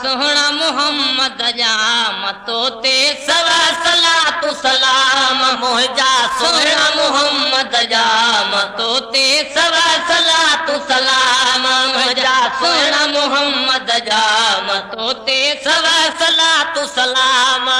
सोहना मोहम्मद जा मतो ते सवा सलातु सलाम मोजा सोहना मोहम्मद जा मतो ते सवा सलातु सलाम मोजा सोहना मोहम्मद जा मतो ते सवा सलातु सलाम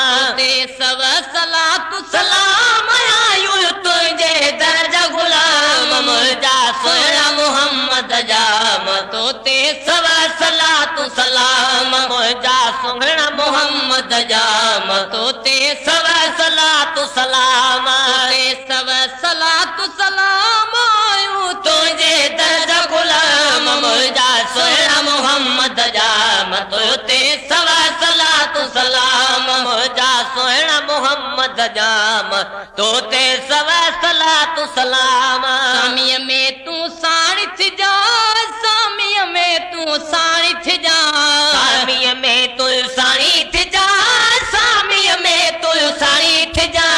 ते सवा सलातु सलाम आयु तुझे दर्जा गुलाम मोजा सोहना मोहम्मद जा मतो ते सवा सलातु सलाम मोजा सोहना मोहम्मद जा मतो ते सवा सलातु सलाम ते सवा सलातु सलाम आयु तुझे दर्जा गुलाम मोजा सोहना मोहम्मद जा मतो ते सवा सलातु सलाम मोजा सोहना मोहम्मद जा मतो ते सवा सलातु सलाम सामीअ में तू साड़ी थी जा सामीअ में तू साड़ी थी जा सामीअ में तू साड़ी थी जा सामीअ में तू साड़ी थी जा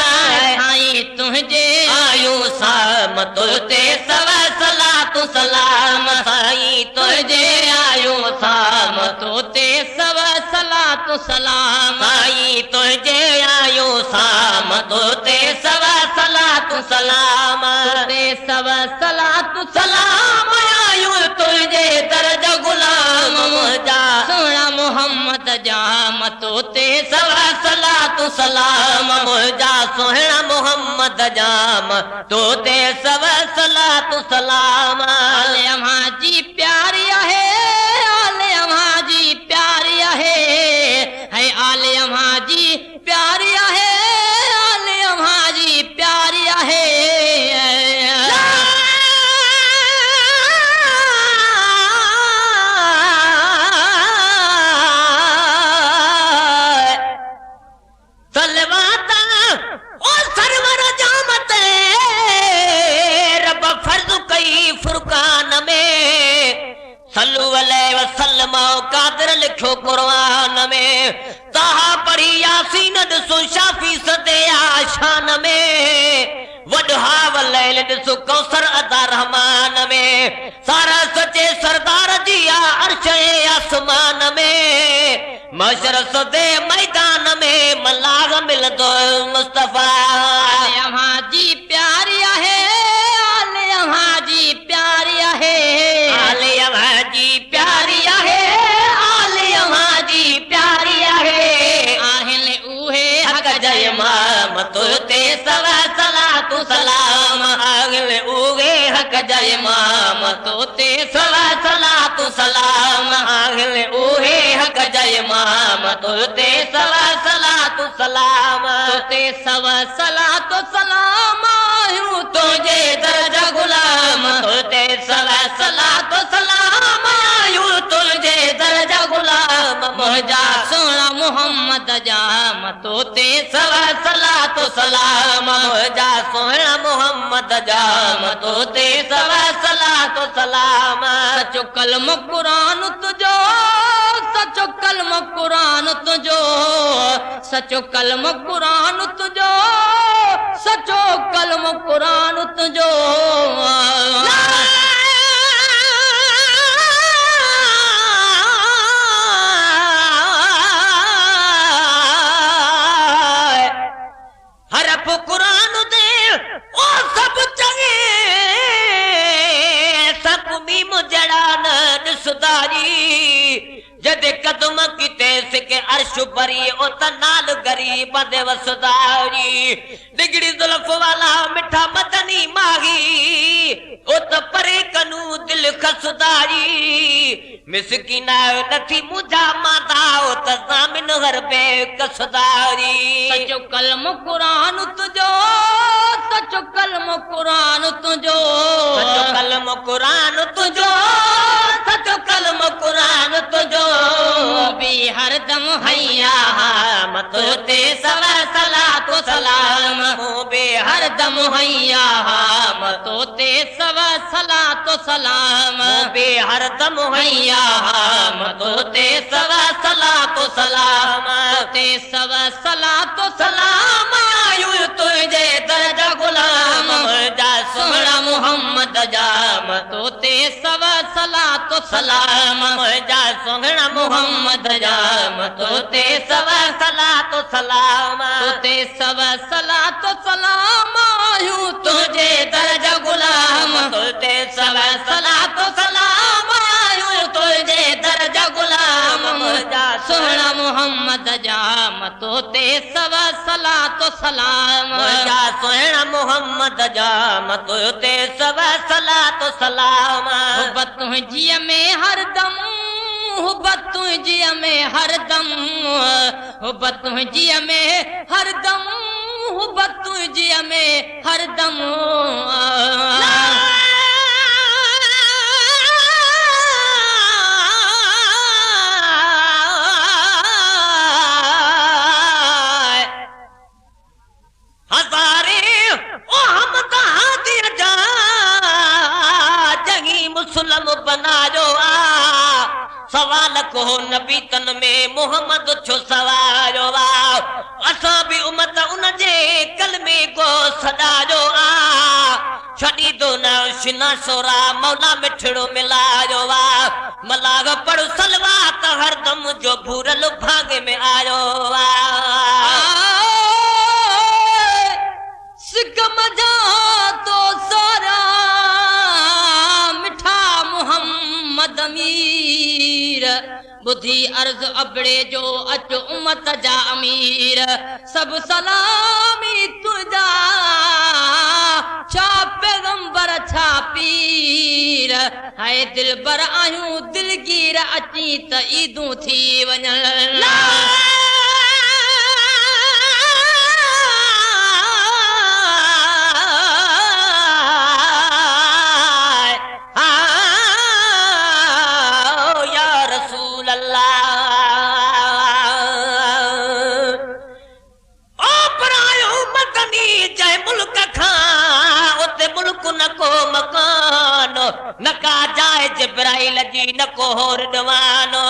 आई तुझे आयु साम तुझे सवा सलातु सलाम साई तुझे आयु साम तुझे सवा सलातु सलाम आई तुझे आयु साम तुझे सवा सलातु सलाम ते सवा सलातु सलाम आयु तुझे दर्जा गुलाम मोजा सोहना मोहम्मद जा मतो ते सवा सलातु सलाम मोजा सोहना मोहम्मद जा मतो ते सवा सलातु सलाम आले अम्हाजी प्यारी है आले अम्हाजी प्यारी है आले अम्हाजी प्यारी है आले अम्हाजी प्यारी है कादर लिखो कुरान में ताहा पढ़ी यासीन ॾिसो शाफी सदे आशान में वॾहा वलैल ॾिसो कौसर अदा रहमान में सारा सचे सरदार जी अर्श आसमान में मशर सदे मैदान में मलाग मिलंदो मुस्तफा अम्हाजी प्यारी है आले अम्हाजी प्यारी है आले अम्हाजी प्यारी है मतो ते सवा सलातु सलाम आगले उगे हक जय मतो ते सवा सलातु सलाम आगले उगे हक जय मतो ते सवा सलातु सलाम ते सवा सलातु सलाम आयु तुझे दर्जा गुलाम ते सवा सलातु सलाम आयु तुझे दर्जा गुलाम मोजा सोहना मोहम्मद जा मतो ते सवा सलातु सलाम मोजा सोहना मोहम्मद जा मतो ते सवा सलातु सलाम सचो कलम कुरान तुझो सचो कलम कुरान तुझो सचो कलम कुरान तुझो सचो कलम कुरान तुझो कुरान दे ओ सब चंगे सब मीम जड़ा न ॾिसदारी जदे कदम किते सिके अर्श भरी ओ त नाल गरीब दे वसदारी डिगड़ी जुल्फ वाला मिठा मदनी माही ओ त परे कनू दिल खसदारी मिसकीना नथी मुझा मादा ओ त जामिन हर बे कसदारी सचो कलम कुरान तुझो सचो कलम कुरान तुझो सचो कलम कुरान तुझो सचो कलम कुरान तुझो भी हरदम हैया मतो ते सवा सलातु सलाम बे हरदम हैया मतो ते सवा सलातु सलाम बे हरदम हैया मतो ते सवा सलातु सलाम ते सवा सलातु सलाम आयु तुझे दर्जा गुलाम जा सोहना मोहम्मद जा मतो ते सवा सलातु सलाम जा सोहना मुहम्मद जाम तोते सवा सलातो सलाम तोते सवा सलातो सलाम आयूं तुझे दर्जा गुलाम तोते सवा सलातो सलाम आयूं तुझे दर्जा गुलाम मुझा सोहना मुहम्मद जाम तोते सवा सलातो सलाम मुझा सोहना मुहम्मद जाम तोते सवा सलातो सलाम हुब्बत तुझी में हरदम हुब्बत तुझी में हरदम हुब्बत तुझी में हरदम हुब्बत तुझी में हरदम हजारे ओ हम कहाँ दिया जा जगी मुसलम बना जो सवाल को नबी तन में मोहम्मद छो सवारो असा भी उम्मत उन जे कलमे को सदारो छड़ी दो न शिना सोरा मौला मिठड़ो मिलायो मलाग पढ़ सलवा त हरदम जो भूरल भाग में आयो सिकम जा तो सारा मिठा मुहम्मद अमीर बुधी अर्ज अबड़े जो अच उम्मत जा अमीर सब सलामी तुझा छा पैगंबर छा पीर हाय दिल बर आयूं दिलगीर अची त ईदूं थी वञण नका जाए जिब्राइल जी नको होर दवानो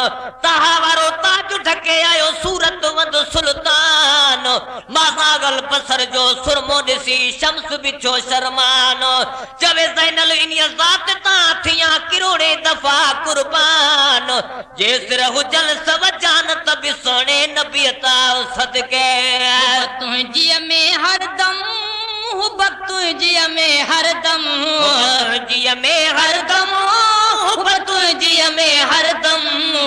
तहावरो ताज ढके आयो सूरत वंद सुल्तान मासागल बसर जो सुरमो दिसी शम्स बिछो शर्मानो चवे ज़ैनल इनिया ज़ात ता थिया किरोड़े दफा कुर्बान जे सिर हुजल सब जान तब सोने नबी ता सदके तुझी में हरदम हुब्बत तुझी में हरदम तुझी में हरदम हुब्बत तुझी में हरदम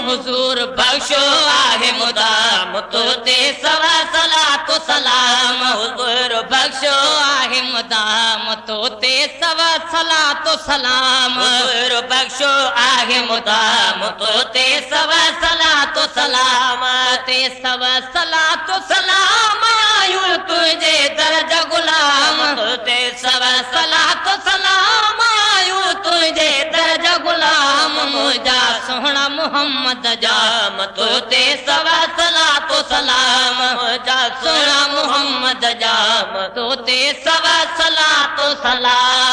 हुजूर बख्शो आहे मुदाम तोते सवा सलातो सलाम हुजूर बख्शो आहे मुदाम तोते सवा सलातो सलाम हुजूर बख्शो आहे मुदाम तोते सवा सलातो सलाम तोते सवा सलातो सलाम आयूं तुझे दर्जा गुलाम तोते सवा सलातो सलाम आयूं तुझे दर्जा गुलाम मुझा सोहना मुहम्मद जाम तोते सवा सलातो सलाम मुझा सोहना मुहम्मद जाम तोते सवा सलातो सलाम